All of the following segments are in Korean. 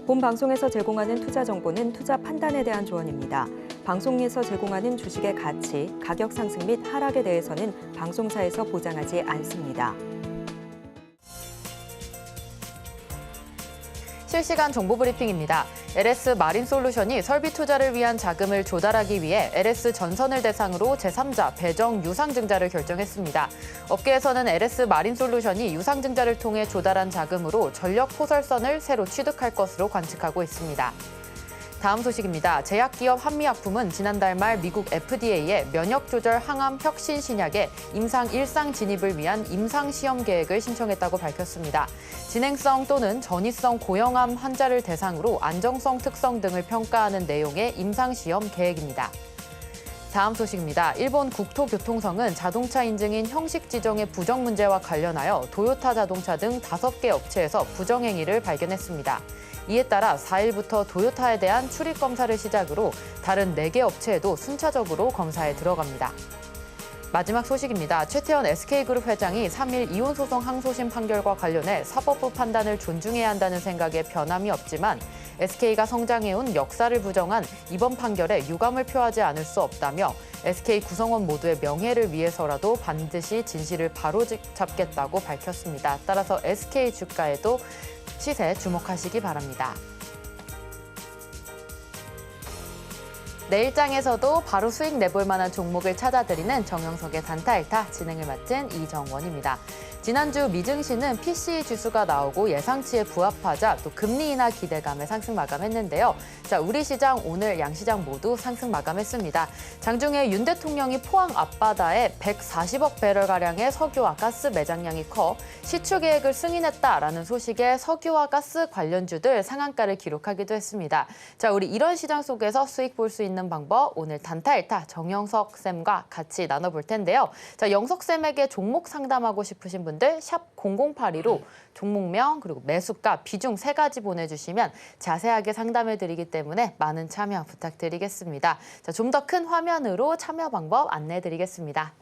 본 방송에서 제공하는 투자 정보는 투자 판단에 대한 조언입니다. 방송에서 제공하는 주식의 가치, 가격 상승 및 하락에 대해서는 방송사에서 보장하지 않습니다. 실시간 정보 브리핑입니다. LS 마린솔루션이 설비 투자를 위한 자금을 조달하기 위해 LS 전선을 대상으로 제3자 배정 유상증자를 결정했습니다. 업계에서는 LS 마린솔루션이 유상증자를 통해 조달한 자금으로 전력 포설선을 새로 취득할 것으로 관측하고 있습니다. 다음 소식입니다. 제약기업 한미약품은 지난달 말 미국 FDA에 면역조절 항암 혁신 신약의 임상 1상 진입을 위한 임상시험 계획을 신청했다고 밝혔습니다. 진행성 또는 전이성 고형암 환자를 대상으로 안정성 특성 등을 평가하는 내용의 임상시험 계획입니다. 다음 소식입니다. 일본 국토교통성은 자동차 인증인 형식 지정의 부정 문제와 관련하여 도요타 자동차 등 5개 업체에서 부정행위를 발견했습니다. 이에 따라 4일부터 도요타에 대한 출입 검사를 시작으로 다른 4개 업체에도 순차적으로 검사에 들어갑니다. 마지막 소식입니다. 최태원 SK그룹 회장이 3일 이혼소송 항소심 판결과 관련해 사법부 판단을 존중해야 한다는 생각에 변함이 없지만 SK가 성장해온 역사를 부정한 이번 판결에 유감을 표하지 않을 수 없다며 SK 구성원 모두의 명예를 위해서라도 반드시 진실을 바로잡겠다고 밝혔습니다. 따라서 SK 주가에도 시세 주목하시기 바랍니다. 내일장에서도 바로 수익 내볼 만한 종목을 찾아드리는 정영석의 단타알타 진행을 맡은 이정원입니다. 지난주 미증시는 PCE 지수가 나오고 예상치에 부합하자 또 금리 인하 기대감에 상승 마감했는데요. 자, 우리 시장 오늘 양시장 모두 상승 마감했습니다. 장중에 윤 대통령이 포항 앞바다에 140억 배럴가량의 석유와 가스 매장량이 커 시추 계획을 승인했다라는 소식에 석유와 가스 관련주들 상한가를 기록하기도 했습니다. 자, 우리 이런 시장 속에서 수익 볼 수 있는 방법 오늘 단타알타 정영석 쌤과 같이 나눠볼 텐데요. 자, 영석 쌤에게 종목 상담하고 싶으신 분들 샵 0082로 종목명 그리고 매수가 비중 3가지 보내주시면 자세하게 상담해드리기 때문에 많은 참여 부탁드리겠습니다. 자, 좀 더 큰 화면으로 참여 방법 안내해드리겠습니다.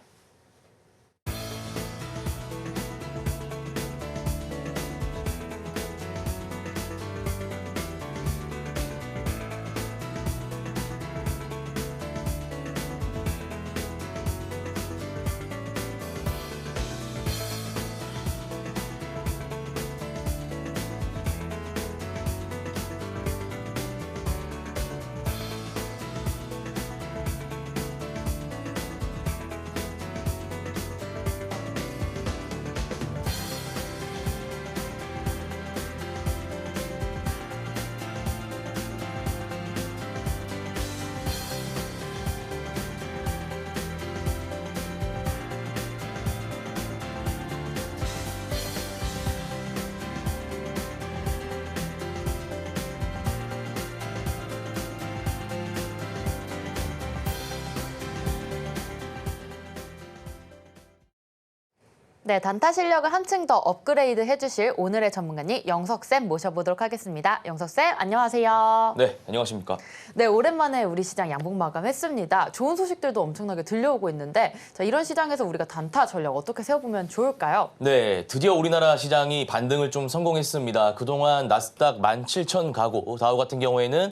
네, 단타 실력을 한층 더 업그레이드 해주실 오늘의 전문가님 영석쌤 모셔보도록 하겠습니다. 영석쌤, 안녕하세요. 네, 안녕하십니까. 네, 오랜만에 우리 시장 양봉 마감했습니다. 좋은 소식들도 엄청나게 들려오고 있는데 자, 이런 시장에서 우리가 단타 전략 어떻게 세워보면 좋을까요? 네, 드디어 우리나라 시장이 반등을 좀 성공했습니다. 그동안 나스닥 17,000 가고 다우 같은 경우에는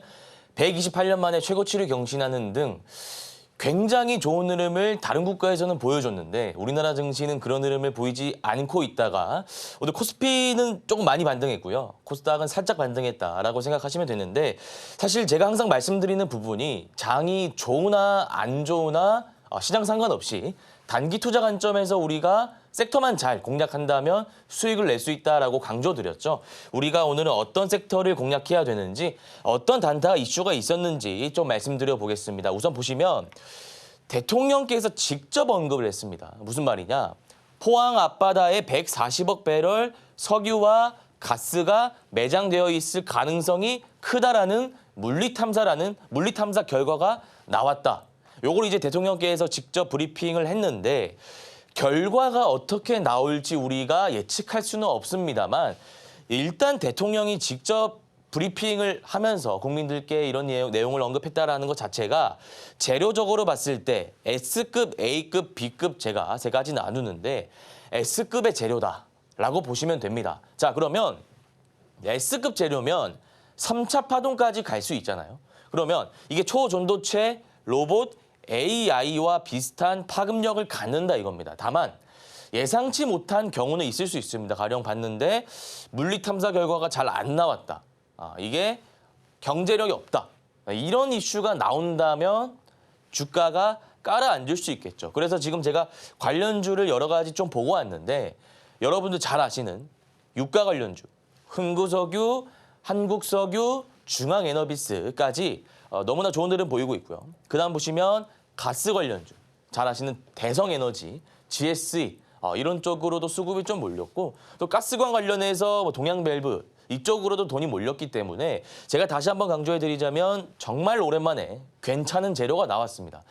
128년 만에 최고치를 경신하는 등 굉장히 좋은 흐름을 다른 국가에서는 보여줬는데 우리나라 증시는 그런 흐름을 보이지 않고 있다가 오늘 코스피는 조금 많이 반등했고요. 코스닥은 살짝 반등했다라고 생각하시면 되는데 사실 제가 항상 말씀드리는 부분이 장이 좋으나 안 좋으나 시장 상관없이 단기 투자 관점에서 우리가 섹터만 잘 공략한다면 수익을 낼 수 있다라고 강조드렸죠. 우리가 오늘은 어떤 섹터를 공략해야 되는지 어떤 단타 이슈가 있었는지 좀 말씀드려 보겠습니다. 우선 보시면 대통령께서 직접 언급을 했습니다. 무슨 말이냐. 포항 앞바다에 140억 배럴 석유와 가스가 매장되어 있을 가능성이 크다라는 물리탐사 결과가 나왔다. 요걸 이제 대통령께서 직접 브리핑을 했는데 결과가 어떻게 나올지 우리가 예측할 수는 없습니다만 일단 대통령이 직접 브리핑을 하면서 국민들께 이런 내용을 언급했다라는 것 자체가 재료적으로 봤을 때 S급, A급, B급 제가 세 가지 나누는데 S급의 재료다라고 보시면 됩니다. 자, 그러면 S급 재료면 3차 파동까지 갈 수 있잖아요. 그러면 이게 초전도체 로봇 AI와 비슷한 파급력을 갖는다 이겁니다. 다만 예상치 못한 경우는 있을 수 있습니다. 가령 봤는데 물리 탐사 결과가 잘 안 나왔다. 이게 경제력이 없다. 이런 이슈가 나온다면 주가가 깔아앉을 수 있겠죠. 그래서 지금 제가 관련주를 여러 가지 좀 보고 왔는데 여러분들 잘 아시는 유가 관련주, 흥구석유, 한국석유, 중앙에너비스까지 너무나 좋은 흐름 보이고 있고요. 그다음 보시면 가스 관련주, 잘 아시는 대성에너지, GSE 이런 쪽으로도 수급이 좀 몰렸고 또 가스관 관련해서 뭐 동양밸브 이쪽으로도 돈이 몰렸기 때문에 제가 다시 한번 강조해드리자면 정말 오랜만에 괜찮은 재료가 나왔습니다.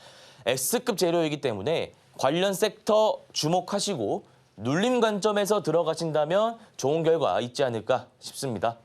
S급 재료이기 때문에 관련 섹터 주목하시고 눌림 관점에서 들어가신다면 좋은 결과 있지 않을까 싶습니다.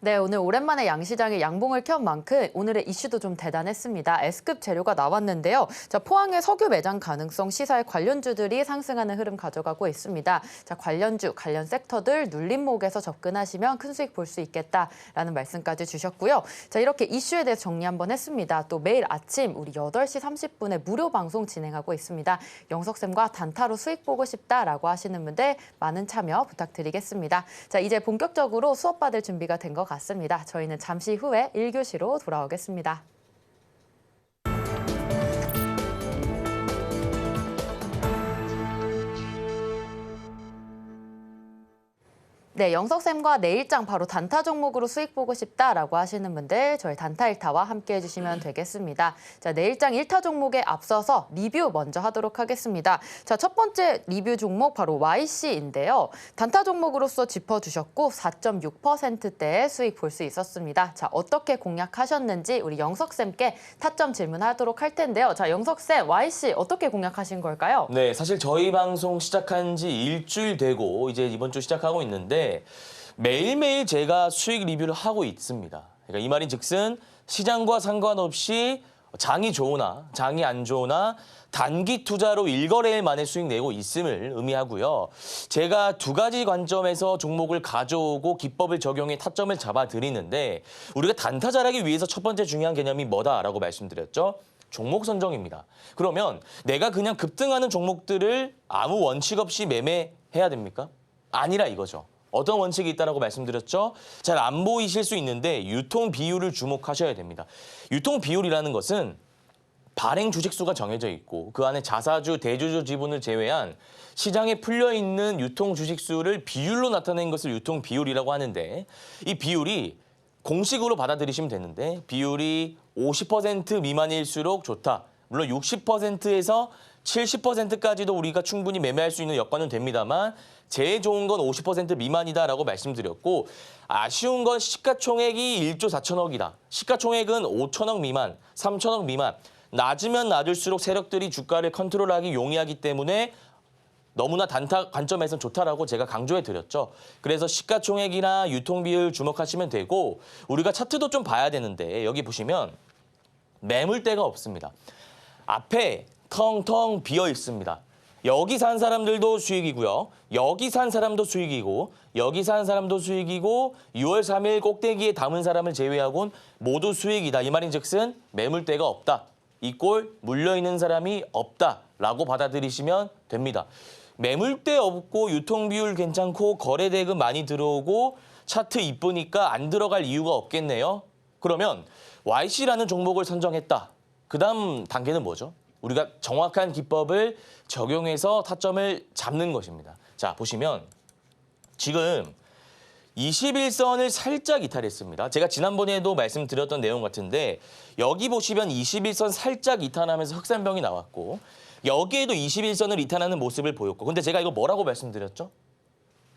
네, 오늘 오랜만에 양시장에 양봉을 켠 만큼 오늘의 이슈도 좀 대단했습니다. S급 재료가 나왔는데요. 자, 포항의 석유 매장 가능성 시사의 관련주들이 상승하는 흐름 가져가고 있습니다. 자, 관련주, 관련 섹터들 눌림목에서 접근하시면 큰 수익 볼 수 있겠다라는 말씀까지 주셨고요. 자, 이렇게 이슈에 대해서 정리 한번 했습니다. 또 매일 아침 우리 8시 30분에 무료 방송 진행하고 있습니다. 영석쌤과 단타로 수익 보고 싶다라고 하시는 분들 많은 참여 부탁드리겠습니다. 자, 이제 본격적으로 수업 받을 준비가 된 것 같습니다. 저희는 잠시 후에 1교시로 돌아오겠습니다. 네, 영석쌤과 내일장 바로 단타 종목으로 수익 보고 싶다라고 하시는 분들 저희 단타 1타와 함께 해주시면 되겠습니다. 자, 내일장 1타 종목에 앞서서 리뷰 먼저 하도록 하겠습니다. 자, 첫 번째 리뷰 종목 바로 YC인데요. 단타 종목으로서 짚어주셨고 4.6%대의 수익 볼 수 있었습니다. 자, 어떻게 공략하셨는지 우리 영석쌤께 타점 질문하도록 할 텐데요. 자, 영석쌤, YC 어떻게 공략하신 걸까요? 네, 사실 저희 방송 시작한 지 일주일 되고 이제 이번 주 시작하고 있는데 매일매일 제가 수익 리뷰를 하고 있습니다. 그러니까 이 말인즉슨 시장과 상관없이 장이 좋으나 장이 안 좋으나 단기 투자로 1거래일 만에 수익 내고 있음을 의미하고요. 제가 두 가지 관점에서 종목을 가져오고 기법을 적용해 타점을 잡아드리는데 우리가 단타 잘하기 위해서 첫 번째 중요한 개념이 뭐다라고 말씀드렸죠? 종목 선정입니다. 그러면 내가 그냥 급등하는 종목들을 아무 원칙 없이 매매해야 됩니까? 아니라 이거죠. 어떤 원칙이 있다라고 말씀드렸죠? 잘 안 보이실 수 있는데 유통 비율을 주목하셔야 됩니다. 유통 비율이라는 것은 발행 주식수가 정해져 있고 그 안에 자사주, 대주주 지분을 제외한 시장에 풀려있는 유통 주식수를 비율로 나타낸 것을 유통 비율이라고 하는데 이 비율이 공식으로 받아들이시면 되는데 비율이 50% 미만일수록 좋다. 물론 60%에서 70%까지도 우리가 충분히 매매할 수 있는 여건은 됩니다만 제일 좋은 건 50% 미만이다라고 말씀드렸고 아쉬운 건 시가총액이 1조 4천억이다. 시가총액은 5천억 미만, 3천억 미만. 낮으면 낮을수록 세력들이 주가를 컨트롤하기 용이하기 때문에 너무나 단타 관점에서는 좋다라고 제가 강조해드렸죠. 그래서 시가총액이나 유통비율 주목하시면 되고 우리가 차트도 좀 봐야 되는데 여기 보시면 매물대가 없습니다. 앞에 텅텅 비어 있습니다. 여기 산 사람들도 수익이고요. 여기 산 사람도 수익이고 여기 산 사람도 수익이고 6월 3일 꼭대기에 담은 사람을 제외하고는 모두 수익이다. 이 말인즉슨 매물대가 없다. 이 꼴 물려있는 사람이 없다라고 받아들이시면 됩니다. 매물대 없고 유통비율 괜찮고 거래대금 많이 들어오고 차트 이쁘니까 안 들어갈 이유가 없겠네요. 그러면 YC라는 종목을 선정했다. 그 다음 단계는 뭐죠? 우리가 정확한 기법을 적용해서 타점을 잡는 것입니다. 자, 보시면 지금 21선을 살짝 이탈했습니다. 제가 지난번에도 말씀드렸던 내용 같은데 여기 보시면 21선 살짝 이탈하면서 흑산병이 나왔고 여기에도 21선을 이탈하는 모습을 보였고 근데 제가 이거 뭐라고 말씀드렸죠?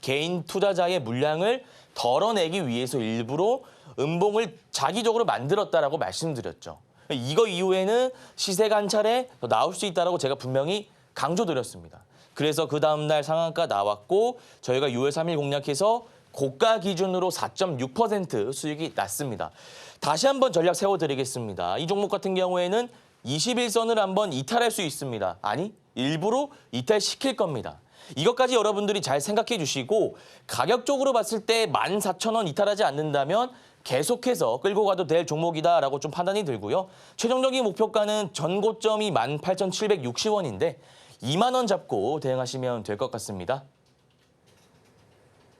개인 투자자의 물량을 덜어내기 위해서 일부러 음봉을 자기적으로 만들었다라고 말씀드렸죠. 이거 이후에는 시세가 한 차례 더 나올 수 있다라고 제가 분명히 강조드렸습니다. 그래서 그 다음날 상한가 나왔고 저희가 6월 3일 공략해서 고가 기준으로 4.6% 수익이 났습니다. 다시 한번 전략 세워드리겠습니다. 이 종목 같은 경우에는 21선을 한번 이탈할 수 있습니다. 아니, 일부러 이탈시킬 겁니다. 이것까지 여러분들이 잘 생각해 주시고 가격적으로 봤을 때 14,000원 이탈하지 않는다면 계속해서 끌고 가도 될 종목이다라고 좀 판단이 들고요. 최종적인 목표가는 전고점이 18,760원인데 2만 원 잡고 대응하시면 될 것 같습니다.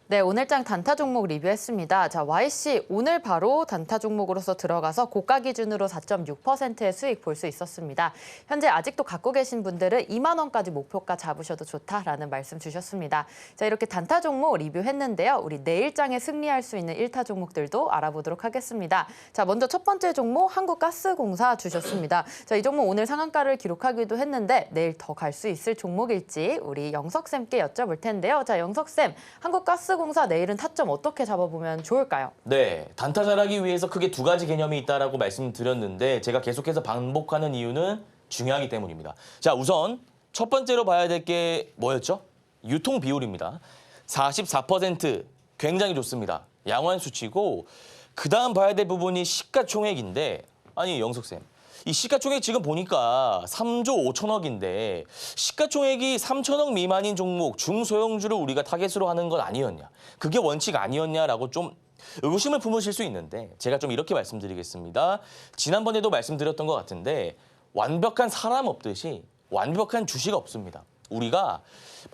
네, 오늘장 단타 종목 리뷰했습니다. 자, YC 오늘 바로 단타 종목으로서 들어가서 고가 기준으로 4.6%의 수익 볼 수 있었습니다. 현재 아직도 갖고 계신 분들은 2만 원까지 목표가 잡으셔도 좋다라는 말씀 주셨습니다. 자, 이렇게 단타 종목 리뷰했는데요. 우리 내일장에 승리할 수 있는 1타 종목들도 알아보도록 하겠습니다. 자, 먼저 첫 번째 종목 한국가스공사 주셨습니다. 자, 이 종목 오늘 상한가를 기록하기도 했는데 내일 더 갈 수 있을 종목일지 우리 영석쌤께 여쭤볼 텐데요. 자, 영석쌤, 한국가스공사 내일은 타점 어떻게 잡아보면 좋을까요? 네, 단타 잘하기 위해서 크게 두 가지 개념이 있다라고 말씀드렸는데 제가 계속해서 반복하는 이유는 중요하기 때문입니다. 자, 우선 첫 번째로 봐야 될 게 뭐였죠? 유통 비율입니다. 44% 굉장히 좋습니다. 양호한 수치고 그다음 봐야 될 부분이 시가총액인데 아니 영석쌤, 이 시가총액 지금 보니까 3조 5천억인데 시가총액이 3천억 미만인 종목 중소형주를 우리가 타겟으로 하는 건 아니었냐. 그게 원칙 아니었냐라고 좀 의구심을 품으실 수 있는데 제가 좀 이렇게 말씀드리겠습니다. 지난번에도 말씀드렸던 것 같은데 완벽한 사람 없듯이 완벽한 주식 없습니다. 우리가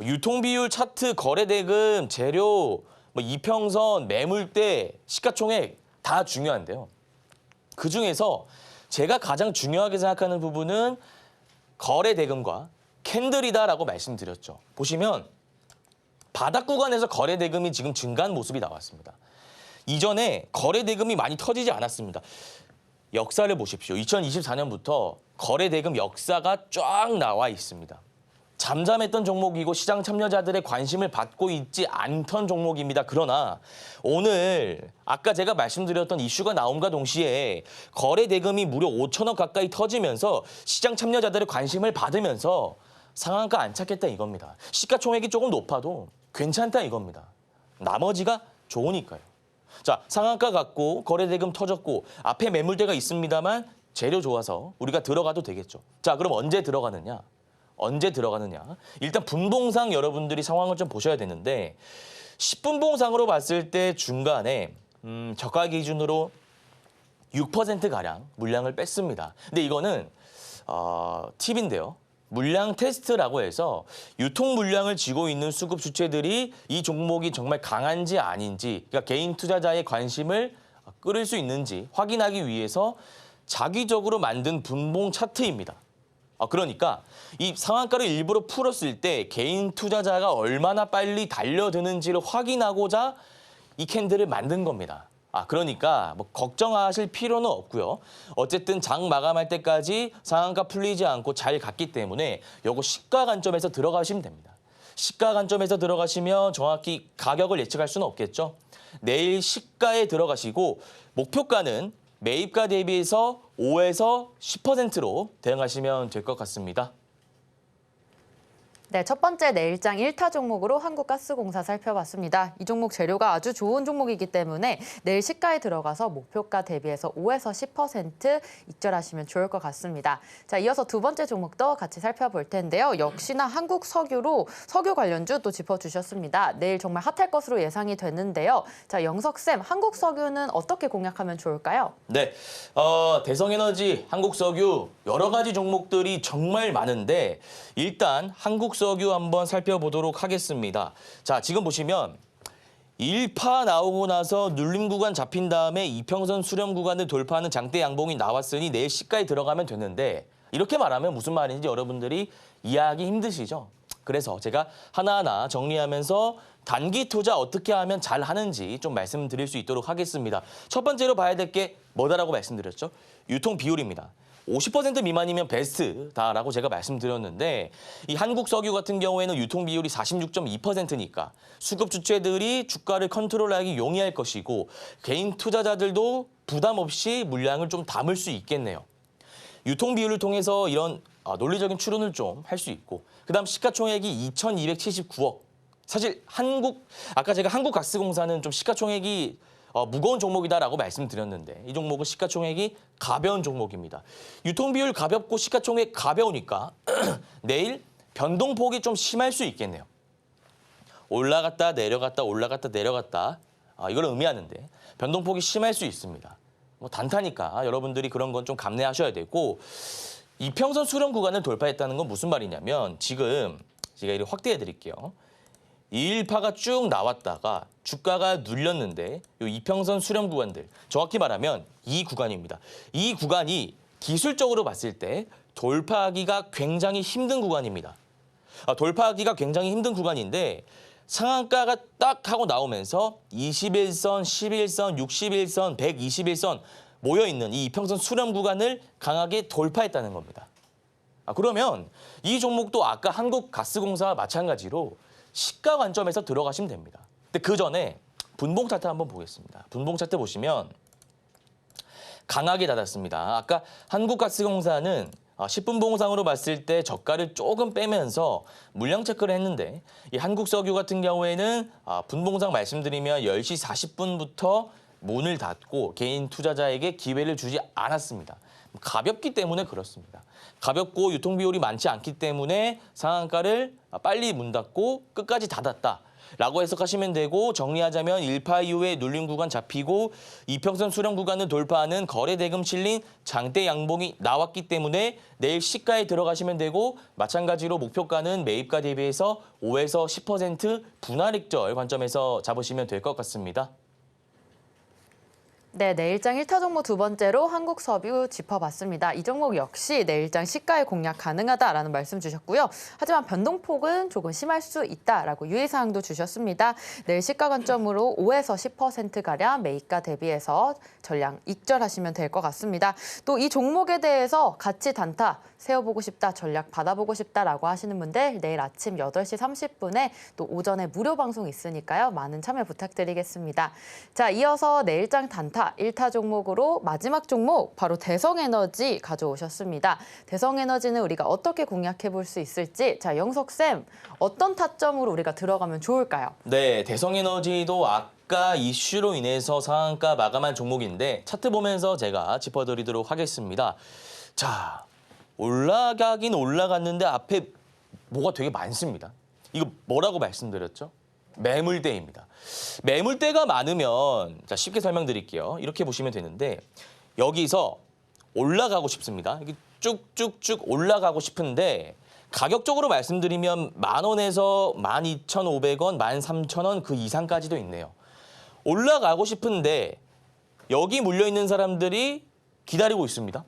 유통비율, 차트, 거래대금, 재료, 이평선, 매물대, 시가총액 다 중요한데요. 그중에서 제가 가장 중요하게 생각하는 부분은 거래 대금과 캔들이다라고 말씀드렸죠. 보시면 바닥 구간에서 거래 대금이 지금 증가한 모습이 나왔습니다. 이전에 거래 대금이 많이 터지지 않았습니다. 역사를 보십시오. 2024년부터 거래 대금 역사가 쫙 나와 있습니다. 잠잠했던 종목이고 시장 참여자들의 관심을 받고 있지 않던 종목입니다. 그러나 오늘 아까 제가 말씀드렸던 이슈가 나옴과 동시에 거래 대금이 무려 5천억 가까이 터지면서 시장 참여자들의 관심을 받으면서 상한가 안 찾겠다 이겁니다. 시가총액이 조금 높아도 괜찮다 이겁니다. 나머지가 좋으니까요. 자, 상한가 갔고 거래 대금 터졌고 앞에 매물대가 있습니다만 재료 좋아서 우리가 들어가도 되겠죠. 자, 그럼 언제 들어가느냐? 일단 분봉상 여러분들이 상황을 좀 보셔야 되는데 10분봉상으로 봤을 때 중간에 저가 기준으로 6%가량 물량을 뺐습니다. 근데 이거는 팁인데요. 물량 테스트라고 해서 유통 물량을 쥐고 있는 수급 주체들이 이 종목이 정말 강한지 아닌지, 그러니까 개인 투자자의 관심을 끌을 수 있는지 확인하기 위해서 자기적으로 만든 분봉 차트입니다. 그러니까 이 상한가를 일부러 풀었을 때 개인 투자자가 얼마나 빨리 달려드는지를 확인하고자 이 캔들을 만든 겁니다. 그러니까 뭐 걱정하실 필요는 없고요. 어쨌든 장 마감할 때까지 상한가 풀리지 않고 잘 갔기 때문에 요거 시가 관점에서 들어가시면 됩니다. 시가 관점에서 들어가시면 정확히 가격을 예측할 수는 없겠죠. 내일 시가에 들어가시고 목표가는 매입가 대비해서 5에서 10%로 대응하시면 될 것 같습니다. 네, 첫 번째 내일장 1타 종목으로 한국가스공사 살펴봤습니다. 이 종목 재료가 아주 좋은 종목이기 때문에 내일 시가에 들어가서 목표가 대비해서 5에서 10% 익절하시면 좋을 것 같습니다. 자, 이어서 두 번째 종목도 같이 살펴볼 텐데요. 역시나 한국석유로 석유 관련주 또 짚어주셨습니다. 내일 정말 핫할 것으로 예상이 되는데요. 자, 영석쌤, 한국석유는 어떻게 공략하면 좋을까요? 네, 대성에너지, 한국석유 여러 가지 종목들이 정말 많은데 일단 한국석유 한번 살펴보도록 하겠습니다. 자, 지금 보시면 1파 나오고 나서 눌림 구간 잡힌 다음에 이평선 수렴 구간을 돌파하는 장대 양봉이 나왔으니 내일 시가에 들어가면 되는데 이렇게 말하면 무슨 말인지 여러분들이 이해하기 힘드시죠? 그래서 제가 하나하나 정리하면서 단기 투자 어떻게 하면 잘 하는지 좀 말씀드릴 수 있도록 하겠습니다. 첫 번째로 봐야 될 게 뭐다라고 말씀드렸죠? 유통 비율입니다. 50% 미만이면 베스트다라고 제가 말씀드렸는데 이 한국석유 같은 경우에는 유통 비율이 46.2%니까 수급 주체들이 주가를 컨트롤하기 용이할 것이고 개인 투자자들도 부담 없이 물량을 좀 담을 수 있겠네요. 유통 비율을 통해서 이런 논리적인 추론을 좀 할 수 있고 그다음 시가총액이 2,279억. 사실 아까 제가 한국가스공사는 좀 시가총액이 무거운 종목이다라고 말씀드렸는데 이 종목은 시가총액이 가벼운 종목입니다. 유통비율 가볍고 시가총액 가벼우니까 내일 변동폭이 좀 심할 수 있겠네요. 올라갔다 내려갔다 올라갔다 내려갔다 이걸 의미하는데 변동폭이 심할 수 있습니다. 뭐 단타니까 여러분들이 그런 건 좀 감내하셔야 되고 이평선 수렴 구간을 돌파했다는 건 무슨 말이냐면 지금 제가 이렇게 확대해 드릴게요. 218가 쭉 나왔다가 주가가 눌렸는데 이 이평선 수렴 구간들 정확히 말하면 이 구간입니다. 이 구간이 기술적으로 봤을 때 돌파하기가 굉장히 힘든 구간입니다. 돌파하기가 굉장히 힘든 구간인데 상한가가 딱 하고 나오면서 21선, 11선, 61선, 121선 모여있는 이 이평선 수렴 구간을 강하게 돌파했다는 겁니다. 그러면 이 종목도 아까 한국가스공사와 마찬가지로 시가 관점에서 들어가시면 됩니다. 근데 그 전에 분봉 차트 한번 보겠습니다. 분봉 차트 보시면 강하게 닫았습니다. 아까 한국가스공사는 10분 봉상으로 봤을 때 저가를 조금 빼면서 물량 체크를 했는데 이 한국석유 같은 경우에는 분봉상 말씀드리면 10시 40분부터 문을 닫고 개인 투자자에게 기회를 주지 않았습니다. 가볍기 때문에 그렇습니다. 가볍고 유통비율이 많지 않기 때문에 상한가를 빨리 문 닫고 끝까지 닫았다라고 해석하시면 되고 정리하자면 1파 이후에 눌림 구간 잡히고 이평선 수렴 구간을 돌파하는 거래대금 실린 장대 양봉이 나왔기 때문에 내일 시가에 들어가시면 되고 마찬가지로 목표가는 매입가 대비해서 5에서 10% 분할익절 관점에서 잡으시면 될 것 같습니다. 네, 내일장 1타 종목 두 번째로 한국석유 짚어봤습니다. 이 종목 역시 내일장 시가에 공략 가능하다라는 말씀 주셨고요. 하지만 변동폭은 조금 심할 수 있다라고 유의사항도 주셨습니다. 내일 시가 관점으로 5에서 10%가량 매입가 대비해서 전량 익절하시면 될 것 같습니다. 또 이 종목에 대해서 같이 단타 세워보고 싶다, 전략 받아보고 싶다라고 하시는 분들 내일 아침 8시 30분에 또 오전에 무료 방송 있으니까요. 많은 참여 부탁드리겠습니다. 자, 이어서 내일장 단타 1타 종목으로 마지막 종목 바로 대성에너지 가져오셨습니다. 대성에너지는 우리가 어떻게 공략해 볼 수 있을지 자, 영석쌤 어떤 타점으로 우리가 들어가면 좋을까요? 네, 대성에너지도 아까 이슈로 인해서 상한가 마감한 종목인데 차트 보면서 제가 짚어드리도록 하겠습니다. 자, 올라가긴 올라갔는데 앞에 뭐가 되게 많습니다. 이거 뭐라고 말씀드렸죠? 매물대입니다. 매물대가 많으면 자, 쉽게 설명드릴게요. 이렇게 보시면 되는데 여기서 올라가고 싶습니다. 이게 쭉쭉쭉 올라가고 싶은데 가격적으로 말씀드리면 10,000원에서 12,500원, 13,000원 그 이상까지도 있네요. 올라가고 싶은데 여기 물려있는 사람들이 기다리고 있습니다.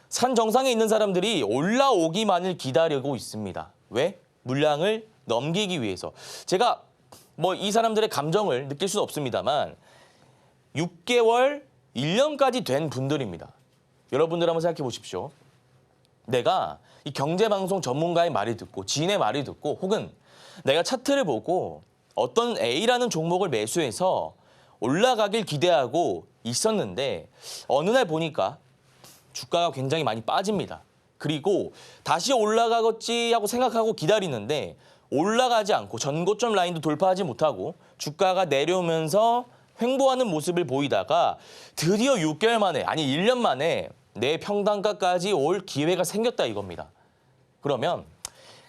산 정상에 있는 사람들이 올라오기만을 기다리고 있습니다. 왜? 물량을 넘기기 위해서. 제가 뭐 이 사람들의 감정을 느낄 수는 없습니다만 6개월, 1년까지 된 분들입니다. 여러분들 한번 생각해 보십시오. 내가 이 경제방송 전문가의 말을 듣고 지인의 말을 듣고 혹은 내가 차트를 보고 어떤 A라는 종목을 매수해서 올라가길 기대하고 있었는데 어느 날 보니까 주가가 굉장히 많이 빠집니다. 그리고 다시 올라가겠지 하고 생각하고 기다리는데 올라가지 않고 전고점 라인도 돌파하지 못하고 주가가 내려오면서 횡보하는 모습을 보이다가 드디어 6개월 만에 아니 1년 만에 내 평단가까지 올 기회가 생겼다 이겁니다. 그러면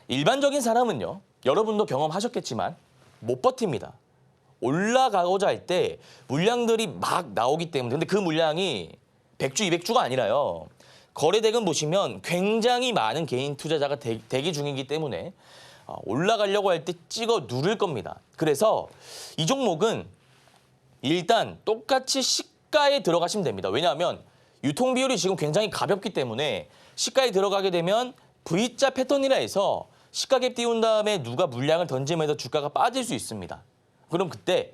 일반적인 사람은요. 여러분도 경험하셨겠지만 못 버팁니다. 올라가고자 할 때 물량들이 막 나오기 때문에 근데 그 물량이 100주, 200주가 아니라요. 거래대금 보시면 굉장히 많은 개인 투자자가 대기 중이기 때문에 올라가려고 할 때 찍어 누를 겁니다. 그래서 이 종목은 일단 똑같이 시가에 들어가시면 됩니다. 왜냐하면 유통비율이 지금 굉장히 가볍기 때문에 시가에 들어가게 되면 V자 패턴이라 해서 시가갭 띄운 다음에 누가 물량을 던지면서 주가가 빠질 수 있습니다. 그럼 그때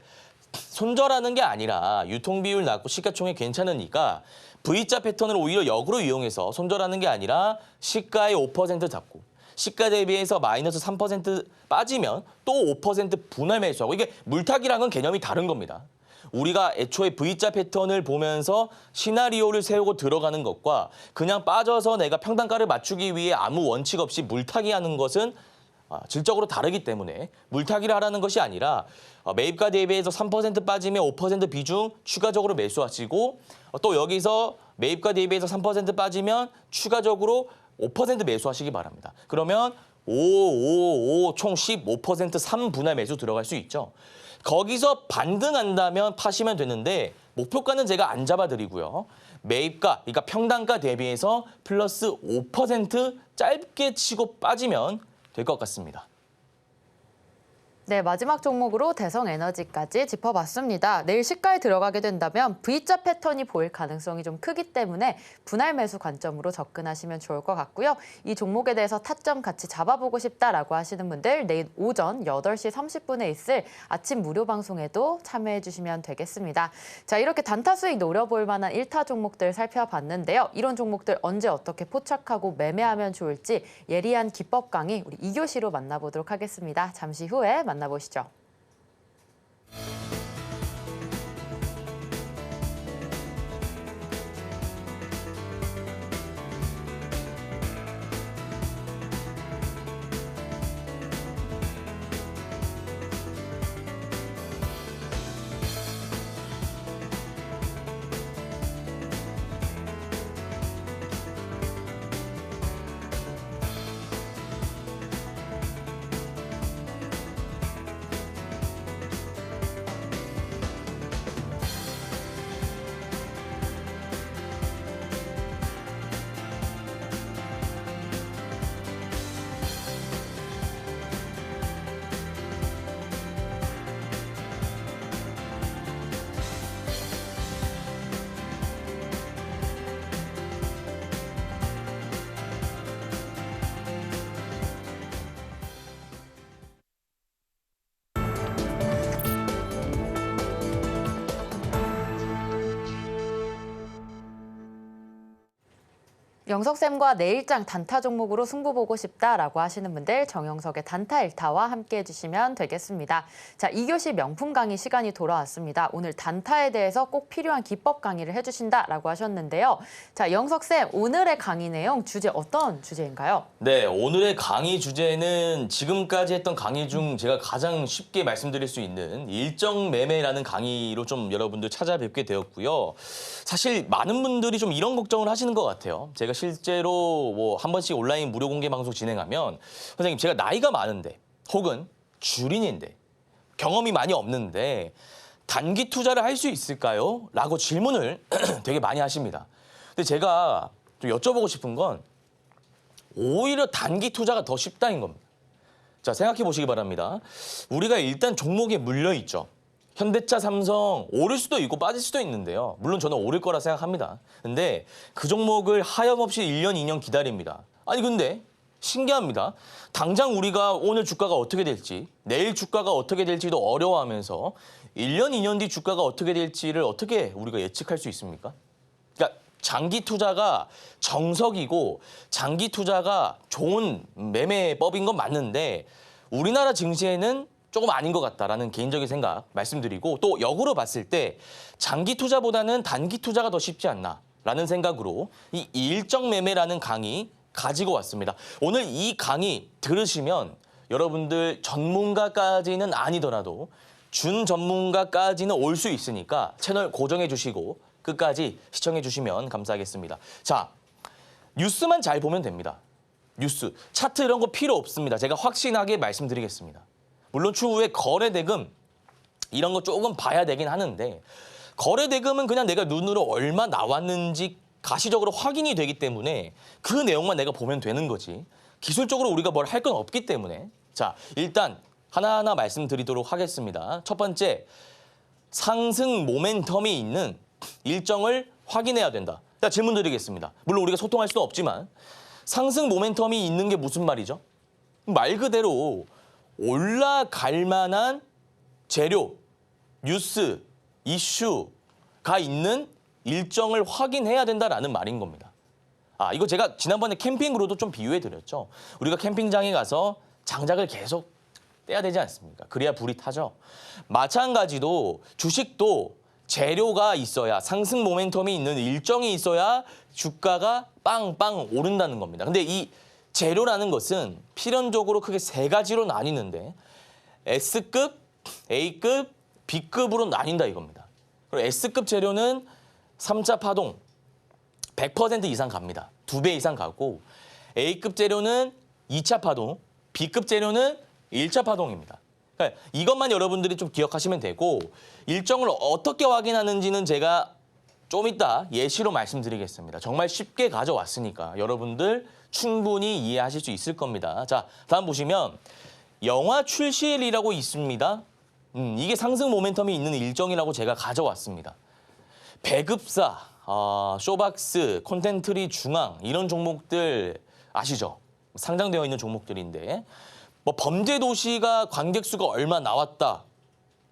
손절하는 게 아니라 유통비율 낮고 시가총액 괜찮으니까 V자 패턴을 오히려 역으로 이용해서 손절하는 게 아니라 시가의 5% 잡고 시가 대비해서 마이너스 3% 빠지면 또 5% 분할 매수하고 이게 물타기랑은 개념이 다른 겁니다. 우리가 애초에 V자 패턴을 보면서 시나리오를 세우고 들어가는 것과 그냥 빠져서 내가 평단가를 맞추기 위해 아무 원칙 없이 물타기하는 것은 질적으로 다르기 때문에 물타기를 하라는 것이 아니라 매입가 대비해서 3% 빠지면 5% 비중 추가적으로 매수하시고 또 여기서 매입가 대비해서 3% 빠지면 추가적으로 5% 매수하시기 바랍니다. 그러면 총 15% 3분할 매수 들어갈 수 있죠. 거기서 반등한다면 파시면 되는데 목표가는 제가 안 잡아드리고요. 매입가, 그러니까 평단가 대비해서 플러스 5% 짧게 치고 빠지면 될 것 같습니다. 네, 마지막 종목으로 대성에너지까지 짚어봤습니다. 내일 시가에 들어가게 된다면 V자 패턴이 보일 가능성이 좀 크기 때문에 분할 매수 관점으로 접근하시면 좋을 것 같고요. 이 종목에 대해서 타점 같이 잡아보고 싶다라고 하시는 분들 내일 오전 8시 30분에 있을 아침 무료 방송에도 참여해 주시면 되겠습니다. 자, 이렇게 단타 수익 노려볼 만한 1타 종목들 살펴봤는데요. 이런 종목들 언제 어떻게 포착하고 매매하면 좋을지 예리한 기법 강의 우리 2교시로 만나보도록 하겠습니다. 잠시 후에 만나보시죠. 영석쌤과 내일장 단타 종목으로 승부 보고 싶다라고 하시는 분들 정영석의 단타 1타와 함께 해주시면 되겠습니다. 자, 2교시 명품 강의 시간이 돌아왔습니다. 오늘 단타에 대해서 꼭 필요한 기법 강의를 해주신다라고 하셨는데요. 자, 영석쌤, 오늘의 강의 내용 주제 어떤 주제인가요? 네, 오늘의 강의 주제는 지금까지 했던 강의 중 제가 가장 쉽게 말씀드릴 수 있는 일정 매매라는 강의로 좀 여러분들 찾아뵙게 되었고요. 사실 많은 분들이 좀 이런 걱정을 하시는 것 같아요. 제가 실제로 뭐 한 번씩 온라인 무료 공개 방송 진행하면 선생님 제가 나이가 많은데 혹은 주린인데 경험이 많이 없는데 단기 투자를 할 수 있을까요? 라고 질문을 되게 많이 하십니다. 근데 제가 좀 여쭤보고 싶은 건 오히려 단기 투자가 더 쉽다는 겁니다. 자, 생각해 보시기 바랍니다. 우리가 일단 종목에 물려 있죠. 현대차, 삼성 오를 수도 있고 빠질 수도 있는데요. 물론 저는 오를 거라 생각합니다. 근데 그 종목을 하염없이 1년, 2년 기다립니다. 아니 근데 신기합니다. 당장 우리가 오늘 주가가 어떻게 될지, 내일 주가가 어떻게 될지도 어려워하면서 1년, 2년 뒤 주가가 어떻게 될지를 어떻게 우리가 예측할 수 있습니까? 그러니까 장기 투자가 정석이고 장기 투자가 좋은 매매법인 건 맞는데 우리나라 증시에는 조금 아닌 것 같다라는 개인적인 생각 말씀드리고 또 역으로 봤을 때 장기 투자보다는 단기 투자가 더 쉽지 않나라는 생각으로 이 일정 매매라는 강의 가지고 왔습니다. 오늘 이 강의 들으시면 여러분들 전문가까지는 아니더라도 준 전문가까지는 올 수 있으니까 채널 고정해 주시고 끝까지 시청해 주시면 감사하겠습니다. 자, 뉴스만 잘 보면 됩니다. 뉴스, 차트 이런 거 필요 없습니다. 제가 확신하게 말씀드리겠습니다. 물론 추후에 거래대금 이런 거 조금 봐야 되긴 하는데 거래대금은 그냥 내가 눈으로 얼마 나왔는지 가시적으로 확인이 되기 때문에 그 내용만 내가 보면 되는 거지 기술적으로 우리가 뭘 할 건 없기 때문에 자, 일단 하나하나 말씀드리도록 하겠습니다. 첫 번째, 상승 모멘텀이 있는 일정을 확인해야 된다. 자, 질문 드리겠습니다. 물론 우리가 소통할 수는 없지만 상승 모멘텀이 있는 게 무슨 말이죠? 말 그대로 올라갈 만한 재료, 뉴스, 이슈가 있는 일정을 확인해야 된다라는 말인 겁니다. 아, 이거 제가 지난번에 캠핑으로도 좀 비유해 드렸죠. 우리가 캠핑장에 가서 장작을 계속 떼야 되지 않습니까? 그래야 불이 타죠. 마찬가지로 주식도 재료가 있어야 상승 모멘텀이 있는 일정이 있어야 주가가 빵빵 오른다는 겁니다. 근데 이 재료라는 것은 필연적으로 크게 세 가지로 나뉘는데 S급, A급, B급으로 나뉜다 이겁니다. 그리고 S급 재료는 3차 파동 100% 이상 갑니다. 2배 이상 가고 A급 재료는 2차 파동 B급 재료는 1차 파동입니다. 그러니까 이것만 여러분들이 좀 기억하시면 되고 일정을 어떻게 확인하는지는 제가 좀 이따 예시로 말씀드리겠습니다. 정말 쉽게 가져왔으니까 여러분들 충분히 이해하실 수 있을 겁니다. 자, 다음 보시면 영화 출시일이라고 있습니다. 이게 상승 모멘텀이 있는 일정이라고 제가 가져왔습니다. 배급사, 쇼박스, 콘텐트리 중앙 이런 종목들 아시죠? 상장되어 있는 종목들인데 뭐 범죄도시가 관객 수가 얼마 나왔다.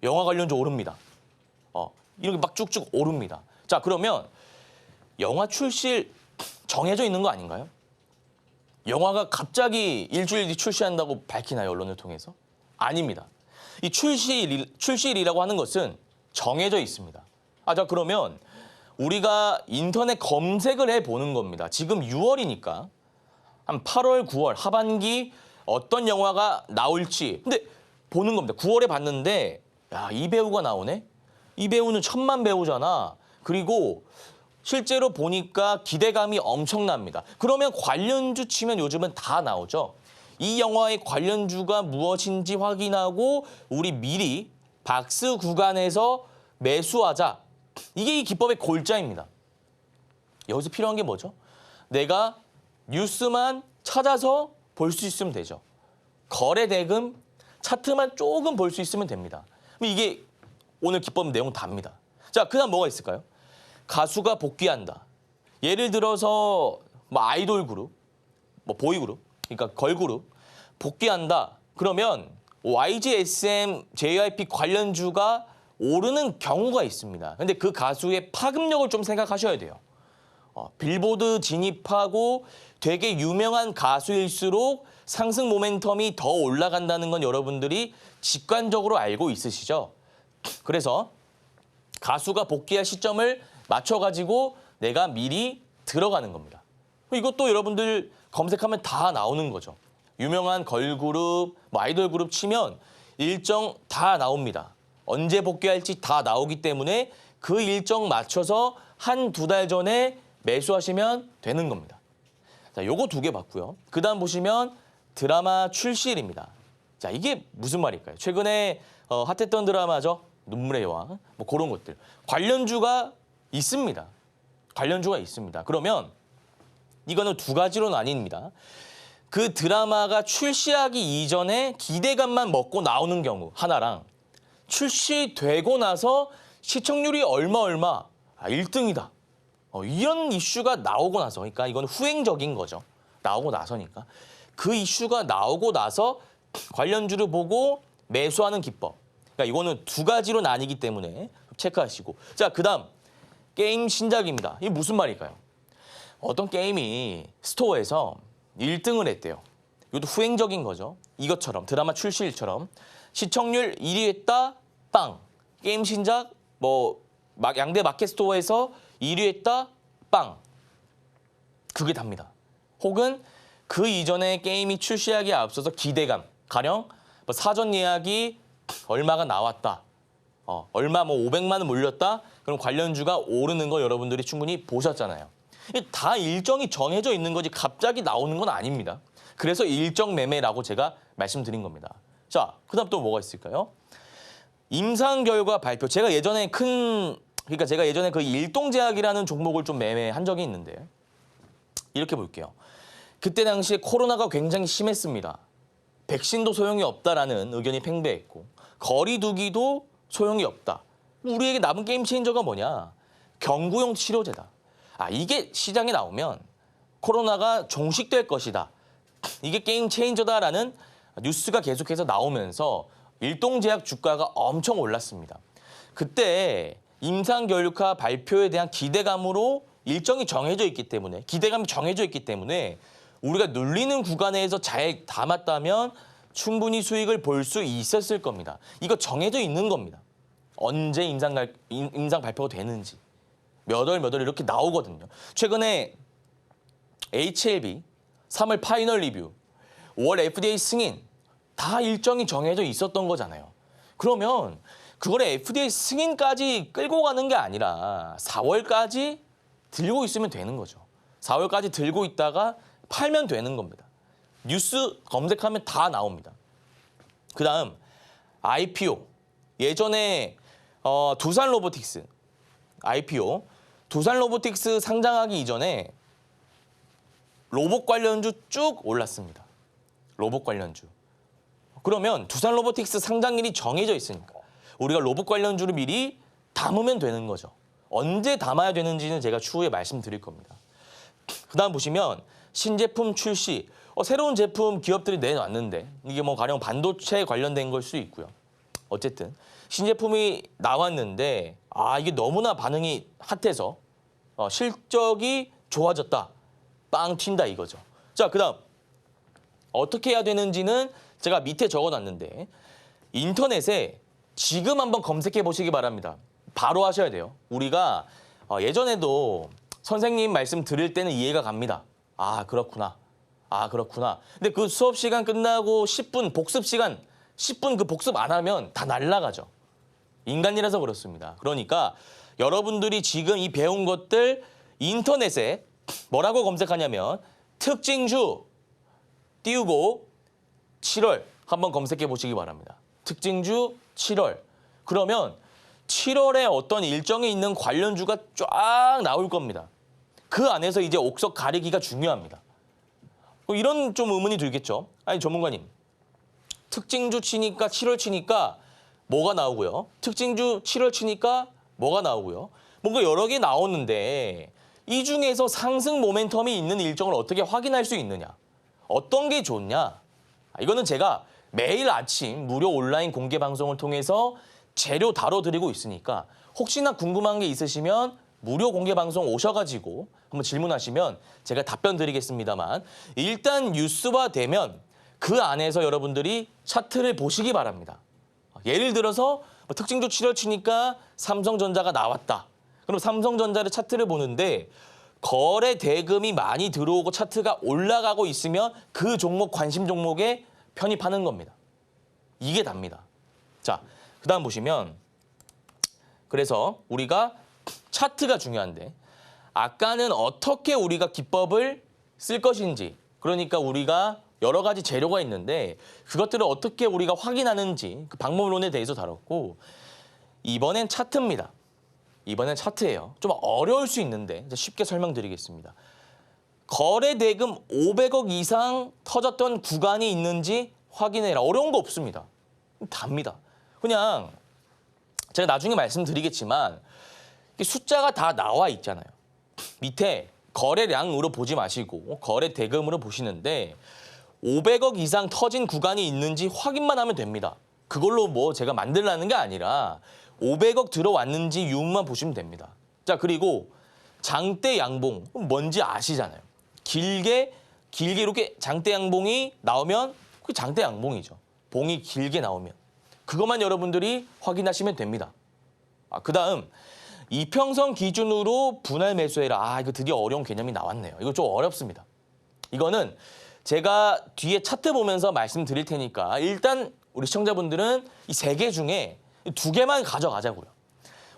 영화 관련주 오릅니다. 이렇게 막 쭉쭉 오릅니다. 자, 그러면 영화 출시일 정해져 있는 거 아닌가요? 영화가 갑자기 일주일 뒤 출시한다고 밝히나요, 언론을 통해서? 아닙니다. 이 출시일이라고 하는 것은 정해져 있습니다. 자, 그러면 우리가 인터넷 검색을 해보는 겁니다. 지금 6월이니까 한 8월, 9월 하반기 어떤 영화가 나올지 근데 보는 겁니다. 9월에 봤는데 야, 이 배우가 나오네? 이 배우는 천만 배우잖아. 그리고 실제로 보니까 기대감이 엄청납니다. 그러면 관련주 치면 요즘은 다 나오죠. 이 영화의 관련주가 무엇인지 확인하고 우리 미리 박스 구간에서 매수하자. 이게 이 기법의 골자입니다. 여기서 필요한 게 뭐죠? 내가 뉴스만 찾아서 볼 수 있으면 되죠. 거래 대금, 차트만 조금 볼 수 있으면 됩니다. 이게 오늘 기법 내용 답니다. 자, 그다음 뭐가 있을까요? 가수가 복귀한다. 예를 들어서 뭐 아이돌 그룹, 뭐 보이 그룹, 그러니까 걸그룹 복귀한다. 그러면 YG, SM, JYP 관련주가 오르는 경우가 있습니다. 근데 그 가수의 파급력을 좀 생각하셔야 돼요. 빌보드 진입하고 되게 유명한 가수일수록 상승 모멘텀이 더 올라간다는 건 여러분들이 직관적으로 알고 있으시죠? 그래서 가수가 복귀할 시점을 맞춰가지고 내가 미리 들어가는 겁니다. 이것도 여러분들 검색하면 다 나오는 거죠. 유명한 걸그룹, 뭐 아이돌 그룹 치면 일정 다 나옵니다. 언제 복귀할지 다 나오기 때문에 그 일정 맞춰서 한 두 달 전에 매수하시면 되는 겁니다. 자, 요거 두 개 봤고요. 그 다음 보시면 드라마 출시일입니다. 자, 이게 무슨 말일까요? 최근에 핫했던 드라마죠. 눈물의 여왕, 뭐 그런 것들. 관련주가 있습니다. 관련주가 있습니다. 그러면 이거는 두 가지로 나뉩니다. 그 드라마가 출시하기 이전에 기대감만 먹고 나오는 경우 하나랑 출시되고 나서 시청률이 얼마 1등이다. 이런 이슈가 나오고 나서, 그러니까 이건 후행적인 거죠. 나오고 나서니까. 그 이슈가 나오고 나서 관련주를 보고 매수하는 기법. 그러니까 이거는 두 가지로 나뉘기 때문에 체크하시고. 자, 그다음 게임 신작입니다. 이게 무슨 말일까요? 어떤 게임이 스토어에서 1등을 했대요. 이것도 후행적인 거죠. 이것처럼 드라마 출시일처럼 시청률 1위 했다, 빵. 게임 신작 뭐 양대 마켓 스토어에서 1위 했다, 빵. 그게 답니다. 혹은 그 이전에 게임이 출시하기에 앞서서 기대감, 가령 뭐 사전 예약이 얼마가 나왔다. 얼마 뭐 500만 원 몰렸다. 그럼 관련주가 오르는 거 여러분들이 충분히 보셨잖아요. 다 일정이 정해져 있는 거지 갑자기 나오는 건 아닙니다. 그래서 일정 매매라고 제가 말씀드린 겁니다. 자, 그다음 또 뭐가 있을까요? 임상 결과 발표. 제가 예전에 그 일동제약이라는 종목을 좀 매매한 적이 있는데 이렇게 볼게요. 그때 당시에 코로나가 굉장히 심했습니다. 백신도 소용이 없다라는 의견이 팽배했고 거리 두기도 소용이 없다. 우리에게 남은 게임 체인저가 뭐냐? 경구용 치료제다. 이게 시장에 나오면 코로나가 종식될 것이다. 이게 게임 체인저다라는 뉴스가 계속해서 나오면서 일동제약 주가가 엄청 올랐습니다. 그때 임상 결과 발표에 대한 기대감으로 일정이 정해져 있기 때문에 기대감이 정해져 있기 때문에 우리가 눌리는 구간에서 잘 담았다면 충분히 수익을 볼 수 있었을 겁니다. 이거 정해져 있는 겁니다. 언제 임상 발표가 되는지 몇 월 이렇게 나오거든요. 최근에 HLB 3월 파이널 리뷰, 5월 FDA 승인 다 일정이 정해져 있었던 거잖아요. 그러면 그걸 FDA 승인까지 끌고 가는 게 아니라 4월까지 들고 있으면 되는 거죠. 4월까지 들고 있다가 팔면 되는 겁니다. 뉴스 검색하면 다 나옵니다. 그다음 IPO. 예전에 두산 로보틱스 IPO. 두산 로보틱스 상장하기 이전에 로봇 관련주 쭉 올랐습니다. 로봇 관련주. 그러면 두산 로보틱스 상장일이 정해져 있으니까 우리가 로봇 관련주를 미리 담으면 되는 거죠. 언제 담아야 되는지는 제가 추후에 말씀드릴 겁니다. 그다음 보시면 신제품 출시. 새로운 제품 기업들이 내놨는데 이게 뭐 가령 반도체 관련된 걸 수 있고요. 어쨌든 신제품이 나왔는데 이게 너무나 반응이 핫해서 실적이 좋아졌다. 빵 튄다 이거죠. 자, 그다음 어떻게 해야 되는지는 제가 밑에 적어놨는데 인터넷에 지금 한번 검색해 보시기 바랍니다. 바로 하셔야 돼요. 우리가 예전에도 선생님 말씀 들을 때는 이해가 갑니다. 그렇구나. 그렇구나. 근데 그 수업 시간 끝나고 10분 복습 시간 10분 그 복습 안 하면 다 날아가죠. 인간이라서 그렇습니다. 그러니까 여러분들이 지금 이 배운 것들 인터넷에 뭐라고 검색하냐면 특징주 띄우고 7월 한번 검색해 보시기 바랍니다. 특징주 7월. 그러면 7월에 어떤 일정이 있는 관련주가 쫙 나올 겁니다. 그 안에서 이제 옥석 가리기가 중요합니다. 이런 좀 의문이 들겠죠. 아니 전문가님, 특징주 치니까 7월 치니까 뭐가 나오고요. 특징주 7월 치니까 뭐가 나오고요. 뭔가 여러 개 나오는데 이 중에서 상승 모멘텀이 있는 일정을 어떻게 확인할 수 있느냐. 어떤 게 좋냐. 이거는 제가 매일 아침 무료 온라인 공개 방송을 통해서 재료 다뤄드리고 있으니까 혹시나 궁금한 게 있으시면 무료 공개 방송 오셔가지고 한번 질문하시면 제가 답변 드리겠습니다만 일단 뉴스화되면 그 안에서 여러분들이 차트를 보시기 바랍니다. 예를 들어서 특징주 7월 치니까 삼성전자가 나왔다. 그럼 삼성전자의 차트를 보는데 거래 대금이 많이 들어오고 차트가 올라가고 있으면 그 종목 관심 종목에 편입하는 겁니다. 이게 답니다. 자, 그다음 보시면 그래서 우리가 차트가 중요한데 아까는 어떻게 우리가 기법을 쓸 것인지 그러니까 우리가 여러 가지 재료가 있는데 그것들을 어떻게 우리가 확인하는지 그 방법론에 대해서 다뤘고 이번엔 차트입니다. 이번엔 차트예요. 좀 어려울 수 있는데 쉽게 설명드리겠습니다. 거래 대금 500억 이상 터졌던 구간이 있는지 확인해라. 어려운 거 없습니다. 답니다. 그냥 제가 나중에 말씀드리겠지만 숫자가 다 나와 있잖아요. 밑에 거래량으로 보지 마시고 거래 대금으로 보시는데 500억 이상 터진 구간이 있는지 확인만 하면 됩니다. 그걸로 뭐 제가 만들라는 게 아니라 500억 들어왔는지 유무만 보시면 됩니다. 자, 그리고 장대 양봉 뭔지 아시잖아요. 길게 이렇게 장대 양봉이 나오면 그게 장대 양봉이죠. 봉이 길게 나오면 그것만 여러분들이 확인하시면 됩니다. 그다음 이평선 기준으로 분할 매수해라. 이거 드디어 어려운 개념이 나왔네요. 이거 좀 어렵습니다. 이거는 제가 뒤에 차트 보면서 말씀드릴 테니까 일단 우리 시청자분들은 이 3개 중에 2개만 가져가자고요.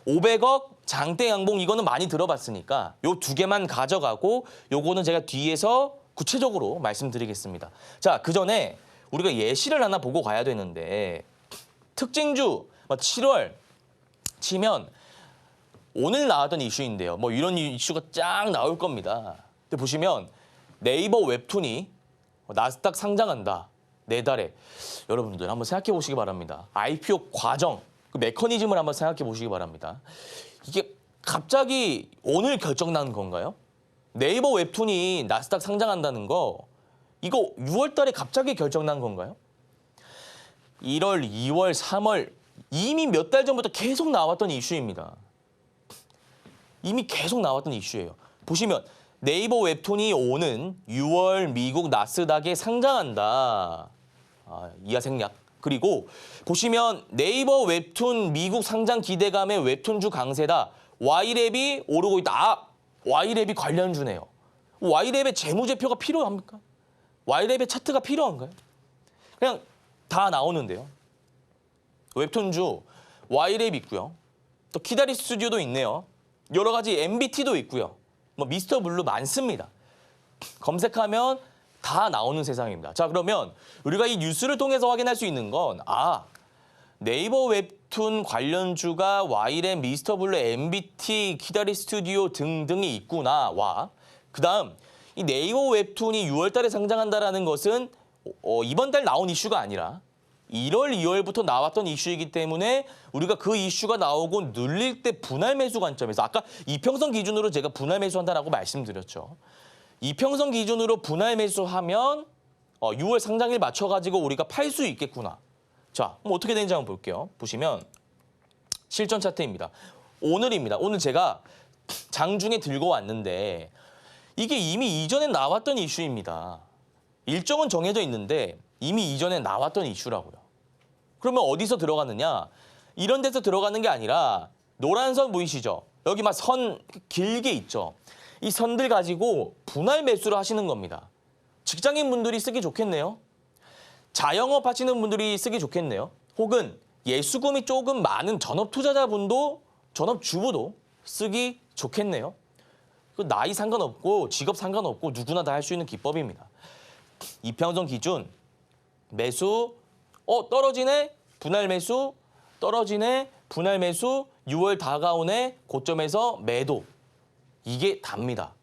500억 장대 양봉 이거는 많이 들어봤으니까 요 2개만 가져가고 요거는 제가 뒤에서 구체적으로 말씀드리겠습니다. 자, 그 전에 우리가 예시를 하나 보고 가야 되는데 특징주 7월 치면 오늘 나왔던 이슈인데요. 뭐 이런 이슈가 쫙 나올 겁니다. 근데 보시면 네이버 웹툰이 나스닥 상장한다. 4달에. 여러분들 한번 생각해 보시기 바랍니다. IPO 과정, 그 메커니즘을 한번 생각해 보시기 바랍니다. 이게 갑자기 오늘 결정난 건가요? 네이버 웹툰이 나스닥 상장한다는 거 이거 6월 달에 갑자기 결정난 건가요? 1월, 2월, 3월 이미 몇 달 전부터 계속 나왔던 이슈입니다. 이미 계속 나왔던 이슈예요. 보시면 네이버 웹툰이 오는 6월 미국 나스닥에 상장한다. 이하 생략. 그리고 보시면 네이버 웹툰 미국 상장 기대감에 웹툰주 강세다. Y랩이 오르고 있다. Y랩이 관련주네요. Y랩의 재무제표가 필요합니까? Y랩의 차트가 필요한가요? 그냥 다 나오는데요. 웹툰주 Y랩 있고요. 또 키다리 스튜디오도 있네요. 여러 가지 MBT도 있고요. 뭐 미스터 블루 많습니다. 검색하면 다 나오는 세상입니다. 자, 그러면 우리가 이 뉴스를 통해서 확인할 수 있는 건 네이버 웹툰 관련주가 YLM, 미스터블루, MBT, 키다리 스튜디오 등등이 있구나와 그다음 이 네이버 웹툰이 6월 달에 상장한다라는 것은 이번 달 나온 이슈가 아니라 1월, 2월부터 나왔던 이슈이기 때문에 우리가 그 이슈가 나오고 눌릴 때 분할 매수 관점에서 아까 이평선 기준으로 제가 분할 매수한다라고 말씀드렸죠. 이평선 기준으로 분할 매수하면 6월 상장일 맞춰가지고 우리가 팔 수 있겠구나. 자, 그럼 어떻게 되는지 한번 볼게요. 보시면 실전 차트입니다. 오늘입니다. 오늘 제가 장중에 들고 왔는데 이게 이미 이전에 나왔던 이슈입니다. 일정은 정해져 있는데 이미 이전에 나왔던 이슈라고요. 그러면 어디서 들어갔느냐? 이런 데서 들어가는 게 아니라 노란 선 보이시죠? 여기 막 선 길게 있죠? 이 선들 가지고 분할 매수를 하시는 겁니다. 직장인분들이 쓰기 좋겠네요. 자영업 하시는 분들이 쓰기 좋겠네요. 혹은 예수금이 조금 많은 전업 투자자분도 전업주부도 쓰기 좋겠네요. 그 나이 상관없고 직업 상관없고 누구나 다 할 수 있는 기법입니다. 이평선 기준 매수 떨어지네 분할 매수 떨어지네 분할 매수 6월 다가오네 고점에서 매도 이게 답니다.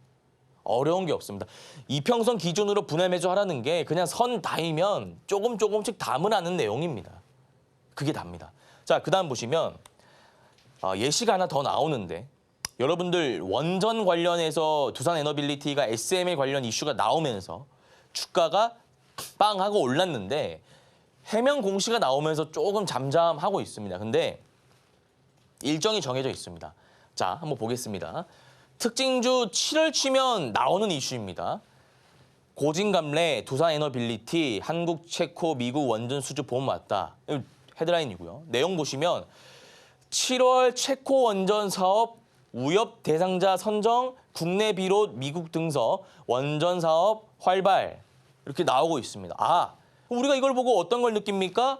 어려운 게 없습니다. 이평선 기준으로 분할 매수하라는 게 그냥 선 다이면 조금씩 담으라는 내용입니다. 그게 답니다. 자, 그다음 보시면 예시가 하나 더 나오는데 여러분들 원전 관련해서 두산에너빌리티가 SML 관련 이슈가 나오면서 주가가 빵 하고 올랐는데 해명 공시가 나오면서 조금 잠잠하고 있습니다. 근데 일정이 정해져 있습니다. 자, 한번 보겠습니다. 특징주 7월 치면 나오는 이슈입니다. 고진감래, 두산에너빌리티, 한국, 체코, 미국 원전 수주 보험 왔다. 헤드라인이고요. 내용 보시면 7월 체코 원전 사업 우협 대상자 선정, 국내 비롯 미국 등서, 원전 사업 활발 이렇게 나오고 있습니다. 우리가 이걸 보고 어떤 걸 느낍니까?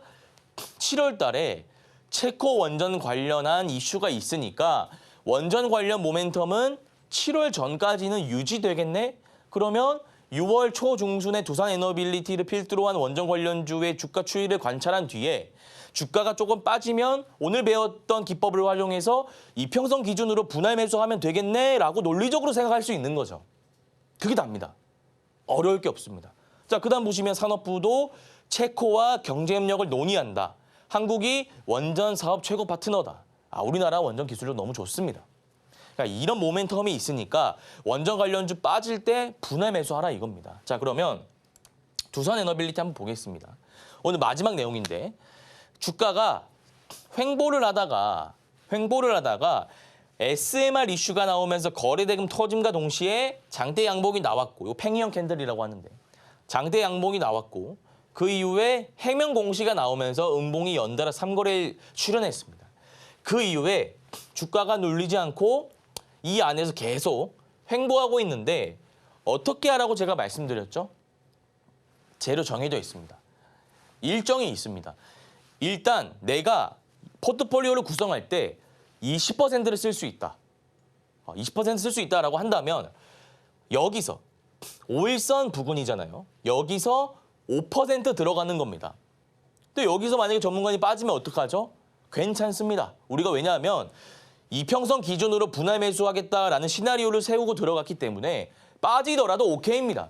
7월 달에 체코 원전 관련한 이슈가 있으니까 원전 관련 모멘텀은 7월 전까지는 유지되겠네? 그러면 6월 초 중순에 두산에너빌리티를 필두로 한 원전 관련주의 주가 추이를 관찰한 뒤에 주가가 조금 빠지면 오늘 배웠던 기법을 활용해서 이평선 기준으로 분할 매수하면 되겠네라고 논리적으로 생각할 수 있는 거죠. 그게 답니다. 어려울 게 없습니다. 자, 그다음 보시면 산업부도 체코와 경제협력을 논의한다. 한국이 원전 사업 최고 파트너다. 우리나라 원전 기술력 너무 좋습니다. 그러니까 이런 모멘텀이 있으니까 원전 관련주 빠질 때 분할 매수하라 이겁니다. 자, 그러면 두산에너빌리티 한번 보겠습니다. 오늘 마지막 내용인데 주가가 횡보를 하다가 SMR 이슈가 나오면서 거래대금 터짐과 동시에 장대 양봉이 나왔고, 이거 팽이형 캔들이라고 하는데 장대 양봉이 나왔고 그 이후에 해명 공시가 나오면서 음봉이 연달아 3거래일 출현했습니다. 그 이후에 주가가 눌리지 않고 이 안에서 계속 횡보하고 있는데 어떻게 하라고 제가 말씀드렸죠? 재료 정해져 있습니다. 일정이 있습니다. 일단 내가 포트폴리오를 구성할 때 20%를 쓸 수 있다. 20% 쓸 수 있다라고 한다면 여기서 5일선 부근이잖아요. 여기서 5% 들어가는 겁니다. 또 여기서 만약에 전문가님 빠지면 어떡하죠? 괜찮습니다. 우리가 왜냐하면 이평선 기준으로 분할 매수하겠다라는 시나리오를 세우고 들어갔기 때문에 빠지더라도 오케이입니다.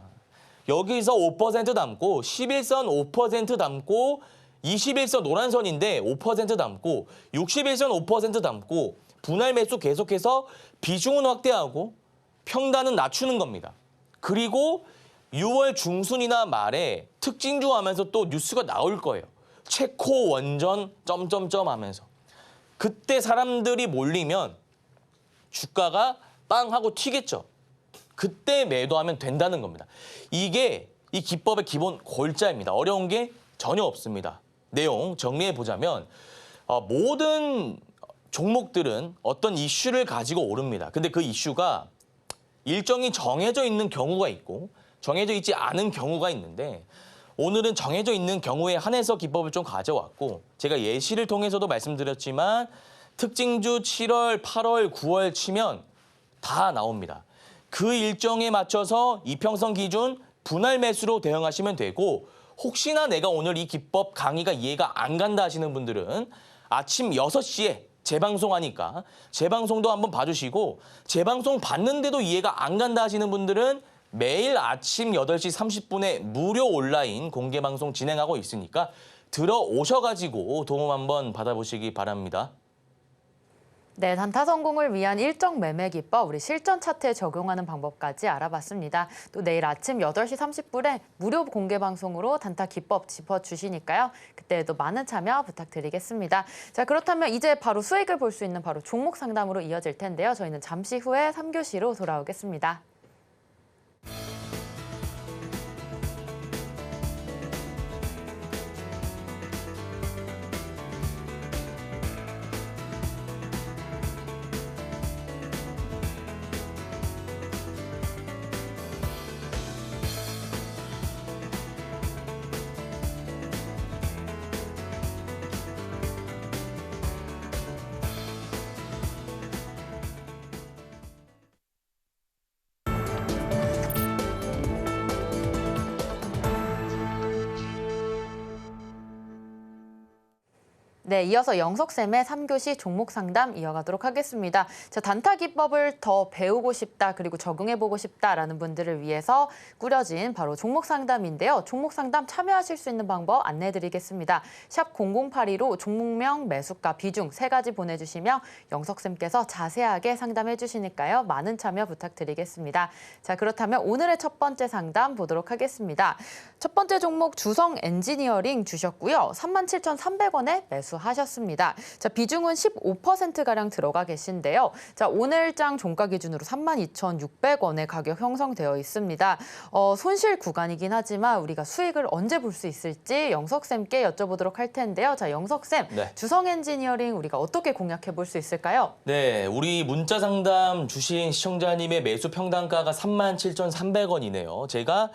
여기서 5% 담고 11선 5% 담고 21선 노란선인데 5% 담고 61선 5% 담고 분할 매수 계속해서 비중은 확대하고 평단은 낮추는 겁니다. 그리고 6월 중순이나 말에 특징주 하면서 또 뉴스가 나올 거예요. 체코 원전 점점점 하면서. 그때 사람들이 몰리면 주가가 빵 하고 튀겠죠. 그때 매도하면 된다는 겁니다. 이게 이 기법의 기본 골자입니다. 어려운 게 전혀 없습니다. 내용 정리해 보자면 모든 종목들은 어떤 이슈를 가지고 오릅니다. 근데 그 이슈가 일정이 정해져 있는 경우가 있고 정해져 있지 않은 경우가 있는데 오늘은 정해져 있는 경우에 한해서 기법을 좀 가져왔고 제가 예시를 통해서도 말씀드렸지만 특징주 7월, 8월, 9월 치면 다 나옵니다. 그 일정에 맞춰서 이평선 기준 분할 매수로 대응하시면 되고 혹시나 내가 오늘 이 기법 강의가 이해가 안 간다 하시는 분들은 아침 6시에 재방송하니까 재방송도 한번 봐주시고 재방송 봤는데도 이해가 안 간다 하시는 분들은 매일 아침 8시 30분에 무료 온라인 공개방송 진행하고 있으니까 들어오셔가지고 도움 한번 받아보시기 바랍니다. 네, 단타 성공을 위한 일정 매매 기법, 우리 실전 차트에 적용하는 방법까지 알아봤습니다. 또 내일 아침 8시 30분에 무료 공개 방송으로 단타 기법 짚어주시니까요. 그때도 많은 참여 부탁드리겠습니다. 자, 그렇다면 이제 바로 수익을 볼 수 있는 바로 종목 상담으로 이어질 텐데요. 저희는 잠시 후에 3교시로 돌아오겠습니다. 네, 이어서 영석쌤의 3교시 종목 상담 이어가도록 하겠습니다. 자, 단타 기법을 더 배우고 싶다, 그리고 적용해보고 싶다라는 분들을 위해서 꾸려진 바로 종목 상담인데요. 종목 상담 참여하실 수 있는 방법 안내해드리겠습니다. 샵 0082로 종목명, 매수가, 비중 3가지 보내주시면 영석쌤께서 자세하게 상담해주시니까요. 많은 참여 부탁드리겠습니다. 자, 그렇다면 오늘의 첫 번째 상담 보도록 하겠습니다. 첫 번째 종목 주성 엔지니어링 주셨고요. 37,300원에 매수하셨습니다. 자, 비중은 15%가량 들어가 계신데요. 자, 오늘장 종가 기준으로 32,600원의 가격 형성되어 있습니다. 손실 구간이긴 하지만 우리가 수익을 언제 볼 수 있을지 영석쌤께 여쭤보도록 할 텐데요. 자, 영석쌤, 네. 주성 엔지니어링 우리가 어떻게 공략해 볼 수 있을까요? 네, 우리 문자 상담 주신 시청자님의 매수 평단가가 37,300원이네요. 제가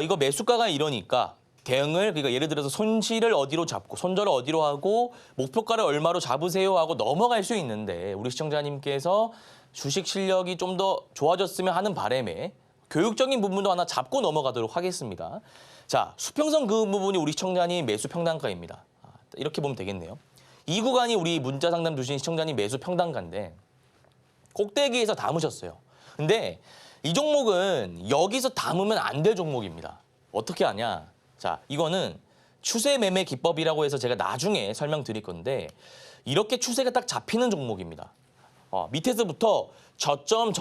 이거 매수가가 이러니까 대응을, 그러니까 예를 들어서 손실을 어디로 잡고 손절을 어디로 하고 목표가를 얼마로 잡으세요 하고 넘어갈 수 있는데 우리 시청자님께서 주식 실력이 좀 더 좋아졌으면 하는 바람에 교육적인 부분도 하나 잡고 넘어가도록 하겠습니다. 자, 수평선 그 부분이 우리 시청자님 매수 평단가입니다. 이렇게 보면 되겠네요. 이 구간이 우리 문자 상담 주신 시청자님 매수 평단가인데 꼭대기에서 담으셨어요. 근데 이 종목은 여기서 담으면 안 될 종목입니다. 어떻게 하냐? 자, 이거는 추세 매매 기법이라고 해서 제가 나중에 설명드릴 건데 이렇게 추세가 딱 잡히는 종목입니다. 밑에서부터 저점,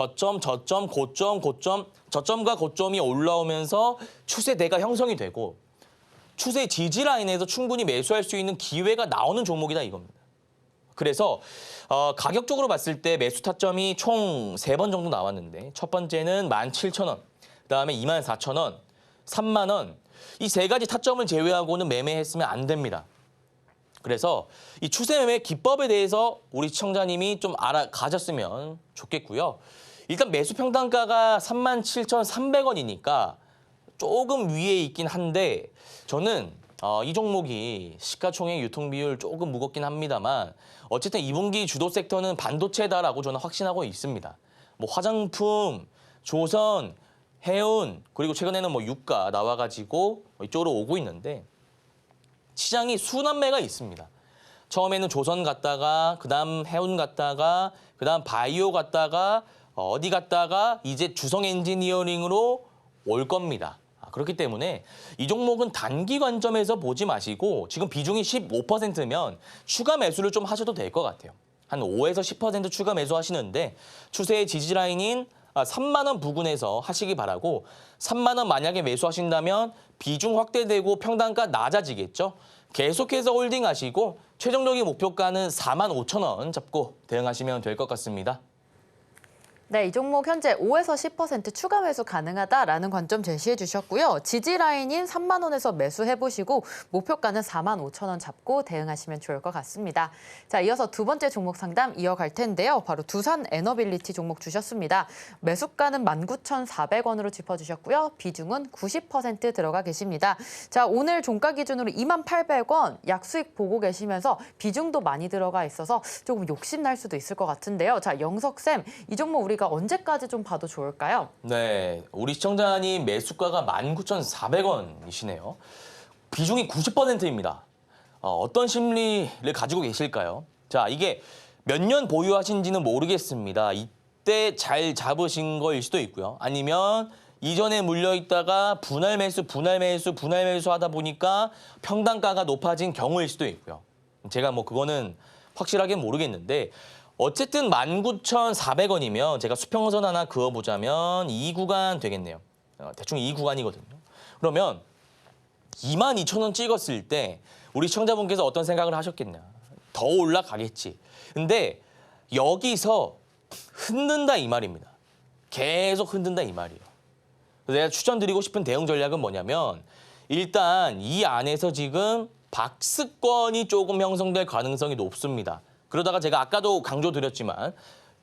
저점과 고점이 올라오면서 추세대가 형성이 되고 추세 지지 라인에서 충분히 매수할 수 있는 기회가 나오는 종목이다 이겁니다. 그래서 가격적으로 봤을 때 매수 타점이 총 3번 정도 나왔는데 첫 번째는 17,000원, 그다음에 24,000원, 3만 원. 이 3가지 타점을 제외하고는 매매했으면 안 됩니다. 그래서 이 추세 매매 기법에 대해서 우리 시청자님이 좀 가졌으면 좋겠고요. 일단 매수 평단가가 37,300원이니까 조금 위에 있긴 한데 저는 이 종목이 시가총액 유통비율 조금 무겁긴 합니다만 어쨌든 2분기 주도 섹터는 반도체다라고 저는 확신하고 있습니다. 뭐 화장품, 조선, 해운, 그리고 최근에는 뭐 유가 나와가지고 이쪽으로 오고 있는데 시장이 순환매가 있습니다. 처음에는 조선 갔다가 그다음 해운 갔다가 그다음 바이오 갔다가 어디 갔다가 이제 주성 엔지니어링으로 올 겁니다. 그렇기 때문에 이 종목은 단기 관점에서 보지 마시고 지금 비중이 15%면 추가 매수를 좀 하셔도 될 것 같아요. 한 5에서 10% 추가 매수하시는데 추세의 지지 라인인 3만 원 부근에서 하시기 바라고 3만 원 만약에 매수하신다면 비중 확대되고 평단가 낮아지겠죠. 계속해서 홀딩하시고 최종적인 목표가는 45,000원 잡고 대응하시면 될 것 같습니다. 네, 이 종목 현재 5에서 10% 추가 매수 가능하다라는 관점 제시해 주셨고요. 지지 라인인 3만 원에서 매수해 보시고 목표가는 45,000원 잡고 대응하시면 좋을 것 같습니다. 자, 이어서 두 번째 종목 상담 이어갈 텐데요. 바로 두산 에너빌리티 종목 주셨습니다. 매수가는 19,400원으로 짚어주셨고요. 비중은 90% 들어가 계십니다. 자, 오늘 종가 기준으로 28,000원 약 수익 보고 계시면서 비중도 많이 들어가 있어서 조금 욕심날 수도 있을 것 같은데요. 자, 영석쌤, 이 종목 우리 우리가 언제까지 좀 봐도 좋을까요? 네, 우리 시청자님 매수가가 19,400원이시네요. 비중이 90%입니다. 어떤 심리를 가지고 계실까요? 자, 이게 몇 년 보유하신지는 모르겠습니다. 이때 잘 잡으신 거일 수도 있고요. 아니면 이전에 물려있다가 분할 매수 하다 보니까 평단가가 높아진 경우일 수도 있고요. 제가 뭐 그거는 확실하게 모르겠는데 어쨌든 19,400원이면 제가 수평선 하나 그어보자면 이 구간 되겠네요. 대충 이 구간이거든요. 그러면 22,000원 찍었을 때 우리 시청자분께서 어떤 생각을 하셨겠냐. 더 올라가겠지. 근데 여기서 흔든다 이 말입니다. 계속 흔든다 이 말이에요. 그래서 내가 추천드리고 싶은 대응 전략은 뭐냐면 일단 이 안에서 지금 박스권이 조금 형성될 가능성이 높습니다. 그러다가 제가 아까도 강조드렸지만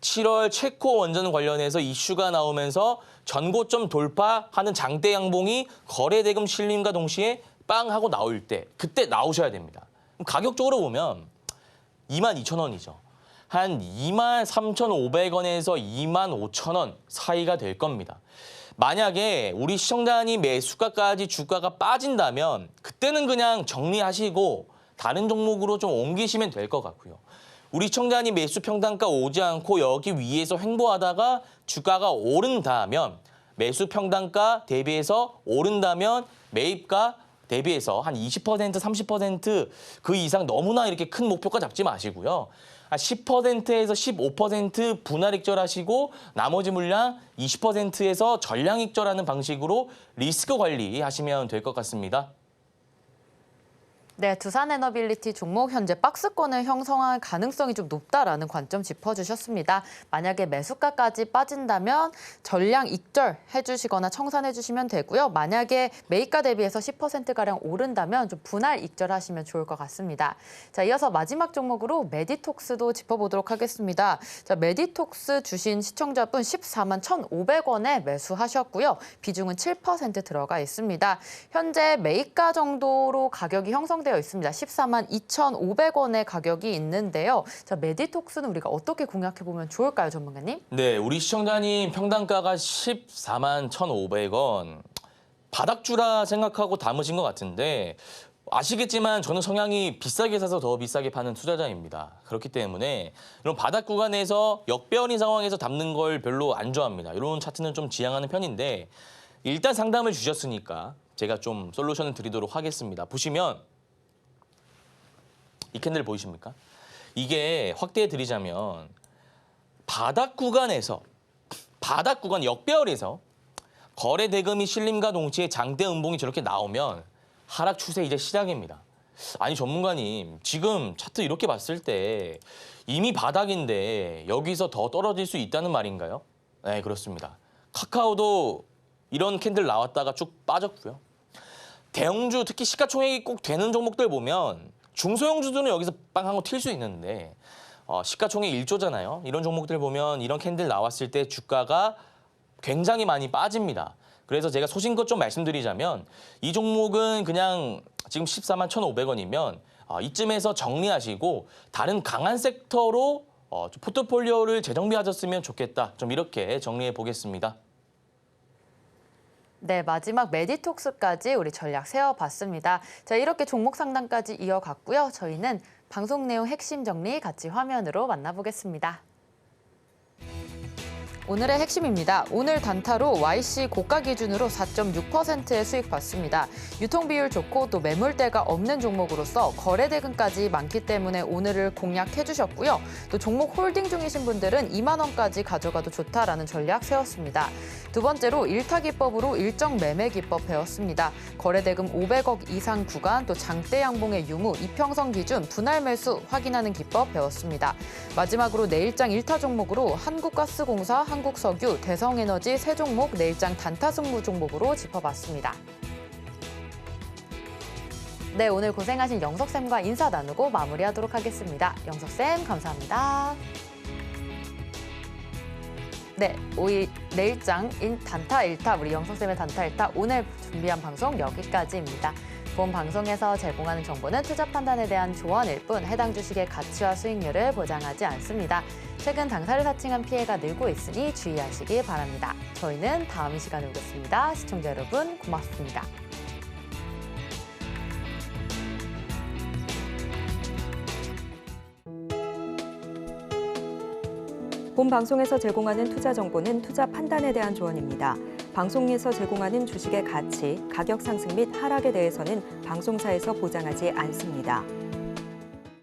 7월 체코 원전 관련해서 이슈가 나오면서 전고점 돌파하는 장대 양봉이 거래대금 실림과 동시에 빵 하고 나올 때 그때 나오셔야 됩니다. 가격적으로 보면 22,000원이죠. 한 23,500원에서 25,000원 사이가 될 겁니다. 만약에 우리 시청자님 매수가까지 주가가 빠진다면 그때는 그냥 정리하시고 다른 종목으로 좀 옮기시면 될 것 같고요. 우리 시청자님 매수 평단가 오지 않고 여기 위에서 횡보하다가 주가가 오른다면 매수 평단가 대비해서 오른다면 매입가 대비해서 한 20%, 30%그 이상 너무나 이렇게 큰 목표가 잡지 마시고요. 한 10%에서 15% 분할 익절하시고 나머지 물량 20%에서 전량 익절하는 방식으로 리스크 관리하시면 될 것 같습니다. 네, 두산에너빌리티 종목 현재 박스권을 형성할 가능성이 좀 높다라는 관점 짚어주셨습니다. 만약에 매수가까지 빠진다면 전량 익절해 주시거나 청산해 주시면 되고요. 만약에 매입가 대비해서 10%가량 오른다면 좀 분할 익절하시면 좋을 것 같습니다. 자, 이어서 마지막 종목으로 메디톡스도 짚어보도록 하겠습니다. 자, 메디톡스 주신 시청자분 14만 1,500원에 매수하셨고요. 비중은 7% 들어가 있습니다. 현재 매입가 정도로 가격이 형성되어 있습니다. 14만 2,500원의 가격이 있는데요. 자, 메디톡스는 우리가 어떻게 공략해보면 좋을까요, 전문가님? 네, 우리 시청자님 평단가가 14만 1,500원. 바닥주라 생각하고 담으신 것 같은데 아시겠지만 저는 성향이 비싸게 사서 더 비싸게 파는 투자자입니다. 그렇기 때문에 이런 바닥 구간에서 역배열인 상황에서 담는 걸 별로 안 좋아합니다. 이런 차트는 좀 지향하는 편인데 일단 상담을 주셨으니까 제가 좀 솔루션을 드리도록 하겠습니다. 보시면 이 캔들 보이십니까? 이게 확대해 드리자면 바닥 구간에서 바닥 구간 역배열에서 거래 대금이 실림과 동시에 장대 음봉이 저렇게 나오면 하락 추세 이제 시작입니다. 아니 전문가님 지금 차트 이렇게 봤을 때 이미 바닥인데 여기서 더 떨어질 수 있다는 말인가요? 네, 그렇습니다. 카카오도 이런 캔들 나왔다가 쭉 빠졌고요. 대형주 특히 시가총액이 꼭 되는 종목들 보면 중소형주들은 여기서 빵 하고 튈 수 있는데 시가총액 1조잖아요. 이런 종목들 보면 이런 캔들 나왔을 때 주가가 굉장히 많이 빠집니다. 그래서 제가 소신껏 좀 말씀드리자면 이 종목은 그냥 지금 14만 1,500원이면 이쯤에서 정리하시고 다른 강한 섹터로 포트폴리오를 재정비하셨으면 좋겠다. 좀 이렇게 정리해 보겠습니다. 네, 마지막 메디톡스까지 우리 전략 세워봤습니다. 자, 이렇게 종목 상담까지 이어갔고요. 저희는 방송 내용 핵심 정리 같이 화면으로 만나보겠습니다. 오늘의 핵심입니다. 오늘 단타로 YC 고가 기준으로 4.6%의 수익 봤습니다. 유통비율 좋고 또 매물대가 없는 종목으로서 거래대금까지 많기 때문에 오늘을 공략해 주셨고요. 또 종목 홀딩 중이신 분들은 2만 원까지 가져가도 좋다라는 전략 세웠습니다. 두 번째로 일타 기법으로 일정 매매 기법 배웠습니다. 거래대금 500억 이상 구간, 또 장대 양봉의 유무, 이평선 기준, 분할 매수 확인하는 기법 배웠습니다. 마지막으로 내일장 일타 종목으로 한국가스공사, 한국석유, 대성에너지 세 종목 내일장 단타 승부 종목으로 짚어봤습니다. 네, 오늘 고생하신 영석쌤과 인사 나누고 마무리하도록 하겠습니다. 영석쌤 감사합니다. 네, 내일장 단타 1타, 우리 영석쌤의 단타 1타 오늘 준비한 방송 여기까지입니다. 본 방송에서 제공하는 정보는 투자 판단에 대한 조언일 뿐 해당 주식의 가치와 수익률을 보장하지 않습니다. 최근 당사를 사칭한 피해가 늘고 있으니 주의하시기 바랍니다. 저희는 다음 이 시간에 오겠습니다. 시청자 여러분 고맙습니다. 본 방송에서 제공하는 투자 정보는 투자 판단에 대한 조언입니다. 방송에서 제공하는 주식의 가치, 가격 상승 및 하락에 대해서는 방송사에서 보장하지 않습니다.